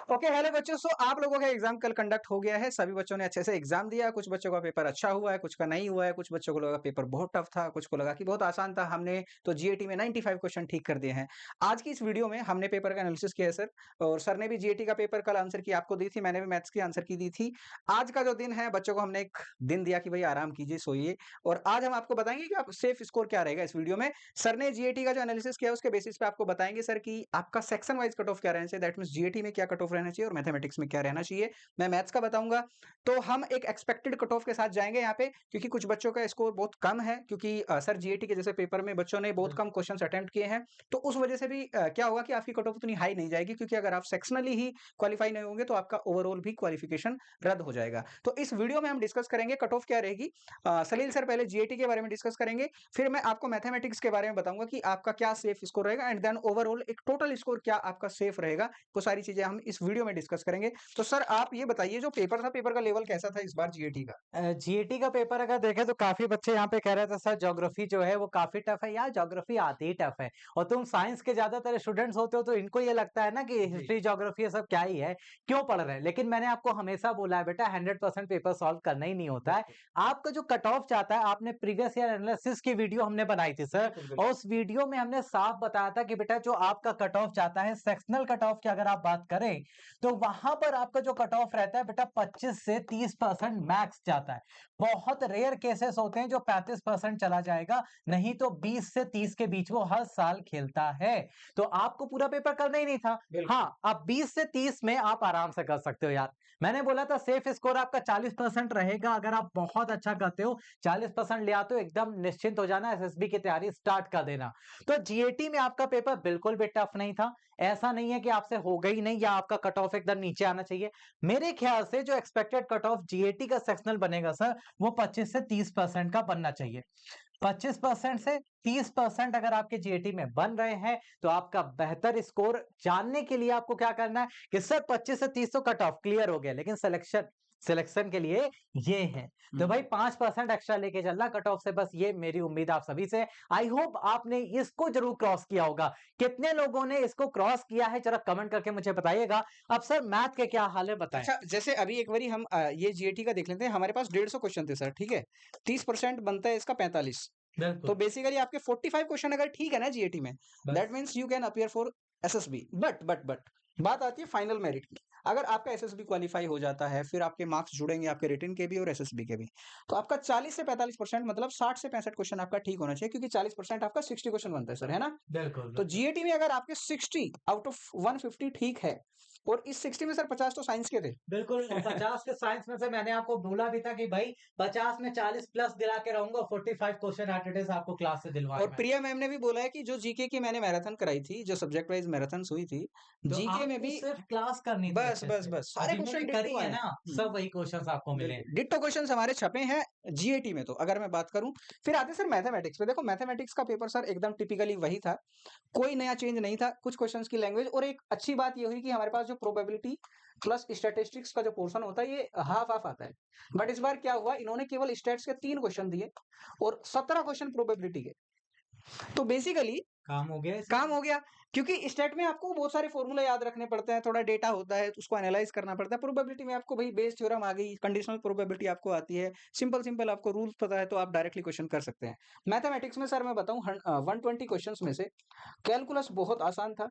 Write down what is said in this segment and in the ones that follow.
Okay hello बच्चों। सो आप लोगों का एग्जाम कल कंडक्ट हो गया है। सभी बच्चों ने अच्छे से एग्जाम दिया। कुछ बच्चों का पेपर अच्छा हुआ है, कुछ का नहीं हुआ है। कुछ बच्चों को लगा पेपर बहुत टफ था, कुछ को लगा कि बहुत आसान था। हमने तो जीएटी में 95 क्वेश्चन ठीक कर दिए हैं। आज की इस वीडियो में हमने पेपर का एनालिसिस किया है सर, और सर ने भी जीएटी का पेपर कल आंसर की आपको दी थी, मैंने भी मैथ्स की आंसर की दी थी। आज का जो दिन है, बच्चों को हमने एक दिन दिया कि भाई आराम कीजिए, सोइए, और आज हम आपको बताएंगे कि आप सेफ स्कोर क्या रहेगा। इस वीडियो में सर ने जीएटी का जो एनालिसिस किया उसके बेसिस पे आपको बताएंगे सर कि आपका सेक्शन वाइज कट ऑफ क्या रहना चाहिए, दैट मींस जीएटी में क्या कट ऑफ रहना चाहिए और मैथमेटिक्स में क्या रहना चाहिए। मैं मैथ्स का बताऊंगा। तो हम एक एक्सपेक्टेड कट ऑफ के साथ जाएंगे यहाँ पे, क्योंकि कुछ बच्चों का स्कोर बहुत कम है, क्योंकि सर जीएटी के जैसे पेपर में बच्चों ने बहुत कम क्वेश्चंस अटेम्प्ट किए हैं। तो उस वजह से भी क्या होगा कि आपकी कट ऑफ उतनी हाई नहीं जाएगी, क्योंकि अगर आप सेक्शनली ही क्वालिफाई नहीं होंगे तो आपका ओवरऑल भी क्वालिफिकेशन रद्द हो जाएगा। तो इस वीडियो में हम डिस्कस करेंगे कट ऑफ क्या रहेगी। सलील सर पहले जीएटी के बारे में डिस्कस करेंगे, फिर मैं आपको मैथमेटिक्स के बारे में बताऊंगा कि आपका क्या सेफ स्कोर रहेगा, एंड देन ओवरऑल एक टोटल स्कोर क्या आपका सेफ रहेगा। वो सारी चीजें हम इस वीडियो में डिस्कस करेंगे। तो सर आप ये बताइए, जो पेपर था, पेपर का लेवल कैसा था इस बार जीएटी का? जीएटी का पेपर अगर देखें तो काफी बच्चे यहाँ पे कह रहे थे सर ज्योग्राफी जो है वो काफी टफ है। यार ज्योग्राफी आती ही टफ है, और तुम साइंस के ज्यादातर स्टूडेंट्स होते हो तो इनको ये लगता है ना कि हिस्ट्री ज्योग्राफी ये सब क्या ही है, क्यों पढ़ रहे हैं। लेकिन मैंने आपको हमेशा बोला है बेटा 100% पेपर सॉल्व करना ही नहीं होता है। आपका जो कट ऑफ चाहता है, आपने प्रीवियस ईयर एनालिसिस की वीडियो हमने बनाई थी सर, और उस वीडियो में हमने साफ बताया था कि बेटा जो आपका कट ऑफ चाहता है सेक्शनल कट ऑफ की अगर आप बात करें तो वहां पर आपका जो कट ऑफ रहता है बेटा 25 से 30% मैक्स जाता है। बहुत रेयर केसेस होते हैं जो 35% चला जाएगा, नहीं तो 20 से 30 के बीच वो हर साल खेलता है। तो आपको पूरा पेपर करना ही नहीं था। हाँ, आप 20 से 30 में आप आराम से कर सकते हो यार। मैंने बोला था सेफ स्कोर आपका 40% रहेगा। अगर आप बहुत अच्छा करते हो, 40% ले आते हो, एकदम निश्चिंत हो जाना, एसएसबी की तैयारी स्टार्ट कर देना। तो जीएटी में आपका पेपर बिल्कुल भी टफ नहीं था। ऐसा नहीं है कि आपसे हो गई नहीं या आपका कट ऑफ एकदम नीचे आना चाहिए। मेरे ख्याल से जो एक्सपेक्टेड कट ऑफ जीएटी का सेक्शनल बनेगा सर, वो 25 से 30% का बनना चाहिए। 25% से 30% अगर आपके जीएटी में बन रहे हैं तो आपका बेहतर स्कोर जानने के लिए आपको क्या करना है कि सर 25 से 30 तो कट ऑफ क्लियर हो गया, लेकिन सिलेक्शन सिलेक्शन के लिए ये है। तो भाई 5% एक्स्ट्रा लेके चलना कट ऑफ से, बस ये मेरी उम्मीद आप सभी से। आई होप आपने इसको जरूर क्रॉस किया होगा। कितने लोगों ने इसको क्रॉस किया है जरा कमेंट करके मुझे बताइएगा। अब सर मैथ के क्या हाल है बताएं। अच्छा, जैसे अभी एक बारी हम ये जीएटी का देख लेते हैं। हमारे पास 150 क्वेश्चन थे सर, ठीक है। 30% बनता है इसका 45। तो बेसिकली आपके 45 क्वेश्चन अगर ठीक है ना जीएटी में, that means you can appear for SSB. But बात आती है फाइनल मेरिट की। अगर आपका एसएसबी क्वालिफाई हो जाता है, फिर आपके मार्क्स जुड़ेंगे आपके रिटन के भी और एसएसबी के भी, तो आपका 40 से 45%, मतलब 60 से 65 क्वेश्चन आपका ठीक होना चाहिए, क्योंकि 40% आपका 60 क्वेश्चन बनता है सर, है ना? बिल्कुल तो जीएटी में अगर आपके 60 आउट ऑफ 150 ठीक है, और इस 60 में सर 50 तो साइंस के थे। बिल्कुल। 50 के साइंस में से मैंने आपको बोला भी था कि भाई 50 में 40 प्लस दिला के रहूंगा। 45 क्वेश्चन एटेंडेंस आपको क्लास से दिलवाए और प्रिया मैम ने भी बोला है कि जो जीके की मैंने मैराथन कराई थी, जो सब्जेक्ट वाइज मैराथन हुई थी, तो जीके में आपको भी सिर्फ क्लास करनी थी बस अच्छे बस से, बस और सारे जिनने क्वेश्चन भी डिट्टो करी आए है हैं। ना सब वही क्वेश्चंस आपको मिले। डिट्टो क्वेश्चंस हमारे छपे हैं जीएटी में। तो अगर मैं बात करूं, फिर आते सर मैथमेटिक्स पे। देखो मैथमेटिक्स का पेपर सर एकदम टिपिकली वही था, कोई नया चेंज नहीं था। कुछ क्वेश्चंस की लैंग्वेज, और एक अच्छी बात ये हुई कि हमारे पास जो प्रोबेबिलिटी प्लस स्टैटिस्टिक्स का जो पोर्शन होता है, ये हाफ हाफ आता है। बट इस बार क्या हुआ, इन्होंने केवल स्टैट्स के 3 क्वेश्चन दिए और 17 क्वेश्चन प्रोबेबिलिटी के। तो बेसिकली काम हो गया काम हो गया, क्योंकि स्टेट में आपको बहुत सारे फॉर्मूला याद रखने पड़ते हैं, थोड़ा डेटा होता है, तो उसको एनालाइज करना पड़ता है। प्रोबेबिलिटी में आपको भाई बेस थ्योरम आ गई, कंडीशनल प्रोबेबिलिटी आपको आती है, सिंपल सिंपल आपको रूल्स पता है, तो आप डायरेक्टली क्वेश्चन कर सकते हैं। मैथमेटिक्स में सर मैं बताऊं, 120 क्वेश्चन में से कैलकुलस बहुत आसान था,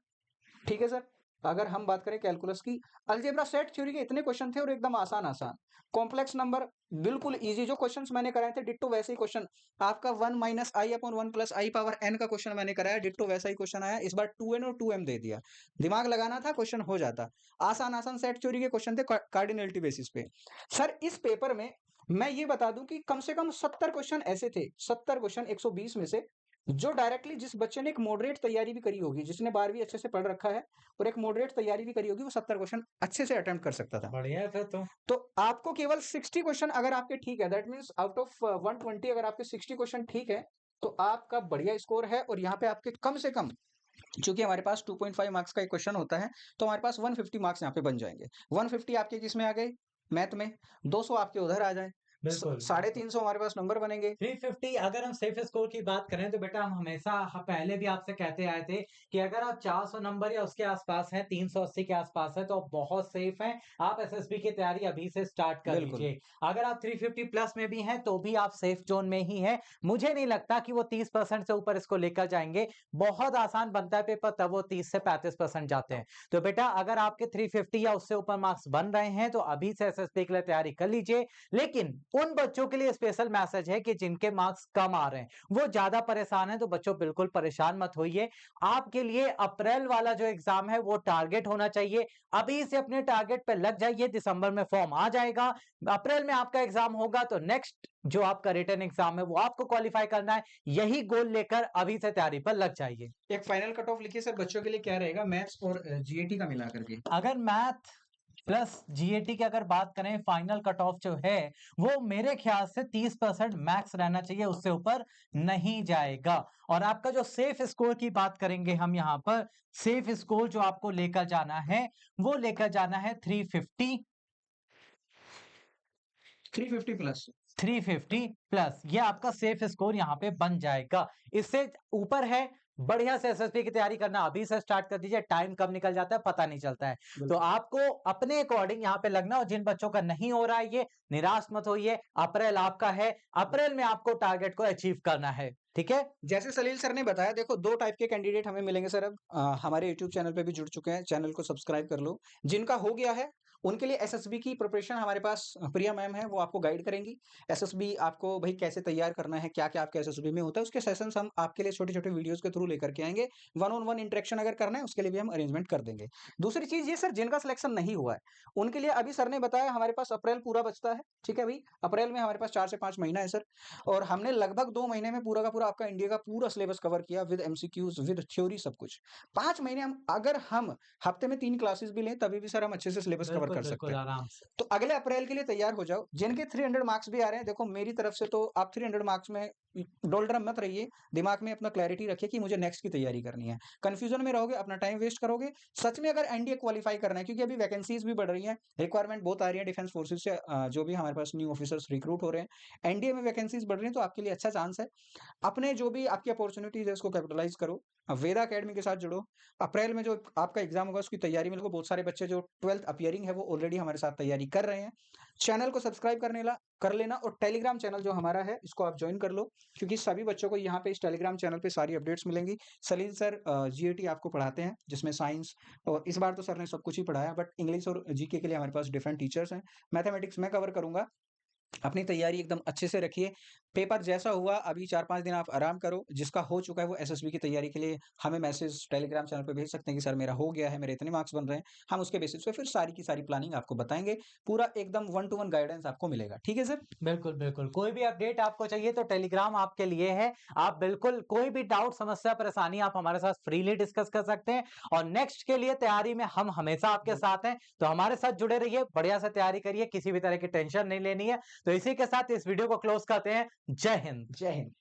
ठीक है सर। अगर हम बात करें कैलकुलस की, अलजेब्रा सेट थ्योरी के इतने क्वेश्चन थे और एकदम आसान आसान। कॉम्प्लेक्स नंबर बिल्कुल इजी, जो क्वेश्चंस मैंने कराए थे डिट्टो वैसे ही क्वेश्चन। आपका 1 माइनस आई अपॉन 1 प्लस आई पावर एन का क्वेश्चन मैंने कराया, डिट्टो वैसा ही क्वेश्चन आया। इस बार 2n और 2m दे दिया, दिमाग लगाना था, क्वेश्चन हो जाता। आसान आसान सेट थ्योरी के क्वेश्चन थे कार्डिनलिटी बेसिस पे। सर इस पेपर में मैं ये बता दूं कि कम से कम 70 क्वेश्चन ऐसे थे, 70 क्वेश्चन 120 में से, जो डायरेक्टली जिस बच्चे ने एक मॉडरेट तैयारी भी करी होगी, जिसने 12वीं अच्छे से पढ़ रखा है और एक मॉडरेट तैयारी भी करी होगी, वो 70 क्वेश्चन अच्छे से अटेम्प्ट कर सकता था। बढ़िया है फिर तो आपको केवल 60 क्वेश्चन अगर आपके ठीक है, दैट मींस आउट ऑफ 120 अगर आपके 60 क्वेश्चन ठीक है, तो आपका बढ़िया स्कोर है। और यहाँ पे आपके कम से कम, चूंकि हमारे पास 2.5 मार्क्स का एक क्वेश्चन होता है, तो हमारे पास 150 मार्क्स यहाँ पे बन जाएंगे। 150 आपके किस में आ गए, मैथ में, 200 आपके उधर आ जाए। बिल्कुल, 350 हमारे पास नंबर बनेंगे। 350 अगर हम सेफ स्कोर की बात करें तो बेटा हम हमेशा पहले भी आपसे कहते आए थे कि अगर आप 400 नंबर या उसके आसपास हैं, 380 के आसपास है तो आप बहुत सेफ हैं। आप एसएसबी की तैयारी अभी से स्टार्ट कर बिल्कुल। लीजिए। अगर आप 350 प्लस में भी हैं तो भी आप सेफ जोन में ही हैं। मुझे नहीं लगता कि वो 30% से ऊपर इसको लेकर जाएंगे। बहुत आसान बनता है पेपर, तब वो 30 से 35% जाते हैं। तो बेटा अगर आपके 350 या उससे ऊपर मार्क्स बन रहे हैं तो अभी से एसएसबी के लिए तैयारी कर लीजिए। लेकिन उन बच्चों के लिए स्पेशल मैसेज है कि जिनके मार्क्स कम आ रहे हैं, वो ज्यादा परेशान है, तो बच्चों बिल्कुल परेशान मत होइए। आपके लिए अप्रैल वाला जो एग्जाम है वो टारगेट होना चाहिए। अभी से अपने टारगेट पे लग जाइए। दिसंबर में फॉर्म आ जाएगा, अप्रैल में आपका एग्जाम होगा, तो नेक्स्ट जो आपका रिटन एग्जाम है वो आपको क्वालिफाई करना है। यही गोल लेकर अभी से तैयारी पर लग जाइए। एक फाइनल कट ऑफ लिखिए सर, बच्चों के लिए क्या रहेगा मैथ्स और जीएटी का मिला करके। अगर मैथ प्लस जीएटी की अगर बात करें, फाइनल कट ऑफ जो है वो मेरे ख्याल से 30% मैक्स रहना चाहिए, उससे ऊपर नहीं जाएगा। और आपका जो सेफ स्कोर की बात करेंगे हम यहाँ पर, सेफ स्कोर जो आपको लेकर जाना है वो लेकर जाना है 350 प्लस। 350 प्लस, ये आपका सेफ स्कोर यहाँ पे बन जाएगा। इससे ऊपर है, बढ़िया से एसएसबी की तैयारी करना अभी से स्टार्ट कर दीजिए। टाइम कब निकल जाता है पता नहीं चलता है। तो आपको अपने अकॉर्डिंग यहाँ पे लगना, और जिन बच्चों का नहीं हो रहा है ये निराश मत होइए। अप्रैल आपका है, अप्रैल में आपको टारगेट को अचीव करना है, ठीक है। जैसे सलील सर ने बताया, देखो 2 टाइप के कैंडिडेट हमें मिलेंगे सर अब। हमारे यूट्यूब चैनल पे भी जुड़ चुके हैं, चैनल को सब्सक्राइब कर लो। जिनका हो गया है उनके लिए एसएसबी की प्रिपरेशन हमारे पास प्रिया मैम है, वो आपको गाइड करेंगी। एसएसबी आपको भाई कैसे तैयार करना है, क्या-क्या आपके एसएसबी में होता है, उसके सेशंस हम आपके लिए छोटे-छोटे वीडियोस के थ्रू लेकर के आएँगे। वन ऑन वन इंटरेक्शन अगर करना है उसके लिए भी हम अरेंजमेंट कर देंगे। दूसरी चीज़ ये सर, जिनका सिलेक्शन नहीं हुआ है, उनके लिए अभी सर ने बताया हमारे पास अप्रैल पूरा बचता है, ठीक है भई? अप्रैल में हमारे पास 4 से 5 महीना है सर, और हमने लगभग 2 महीने में पूरा का पूरा आपका इंडिया का पूरा सिलेबस कवर किया विद एमसीक्यूज़, विद थ्योरी सब कुछ। 5 महीने हम हफ्ते में 3 क्लासेस भी लें तभी भी सर हम अच्छे से सिलेबस कवर बिल्कुल कर सकते बिल्कुल हैं। आराम से। तो अगले अप्रैल के लिए तैयार हो जाओ। जिनके 300 मार्क्स भी आ रहे हैं, देखो मेरी तरफ से तो आप 300 मार्क्स में डोलड्रम मत रहिए। दिमाग में अपना क्लैरिटी रखिए कि मुझे नेक्स्ट की तैयारी करनी है। कन्फ्यूजन में रहोगे, अपना टाइम वेस्ट करोगे। सच में अगर एनडीए क्वालिफाई करना है, क्योंकि अभी वैकेंसीज भी बढ़ रही हैं, रिक्वायरमेंट बहुत आ रही है डिफेंस फोर्सेस से, जो भी हमारे पास न्यू ऑफिसर्स रिक्रूट हो रहे हैं, एनडीए में वैकेंसीज बढ़ रही हैं, तो आपके लिए अच्छा चांस है। अपने जो भी आपकी अपॉर्चुनिटीज है उसको कैपिटलाइज करो। वेदा अकेडमी के साथ जुड़ो। अप्रैल में जो आपका एग्जाम होगा उसकी तैयारी में लगो। बहुत सारे बच्चे जो 12th अपीयरिंग है वो ऑलरेडी हमारे साथ तैयारी कर रहे हैं। चैनल को सब्सक्राइब कर लेना, और टेलीग्राम चैनल जो हमारा है इसको आप ज्वाइन कर लो, क्योंकि सभी बच्चों को यहाँ पे इस टेलीग्राम चैनल पे सारी अपडेट्स मिलेंगी। सलील सर जीएटी आपको पढ़ाते हैं, जिसमें साइंस, और इस बार तो सर ने सब कुछ ही पढ़ाया, बट इंग्लिश और जीके के लिए हमारे पास डिफरेंट टीचर्स हैं। मैथमेटिक्स मैं कवर करूंगा। अपनी तैयारी एकदम अच्छे से रखिए। पेपर जैसा हुआ, अभी 4-5 दिन आप आराम करो। जिसका हो चुका है वो एसएसबी की तैयारी के लिए हमें मैसेज टेलीग्राम चैनल पे भेज सकते हैं कि सर मेरा हो गया है, मेरे इतने मार्क्स बन रहे हैं। हम उसके बेसिस पे फिर सारी की सारी प्लानिंग आपको बताएँगे। पूरा एकदम 1 टू 1 गाइडेंस आपको मिलेगा। ठीक है सर? बिल्कुल बिल्कुल, कोई भी अपडेट आपको चाहिए तो टेलीग्राम आपके लिए है। आप बिल्कुल कोई भी डाउट, समस्या, परेशानी आप हमारे साथ फ्रीली डिस्कस कर सकते हैं। और नेक्स्ट के लिए तैयारी में हम हमेशा आपके साथ हैं, तो हमारे साथ जुड़े रहिए, बढ़िया से तैयारी करिए, किसी भी तरह की टेंशन नहीं लेनी है। तो इसी के साथ इस वीडियो को क्लोज करते हैं। जय हिंद। जय हिंद।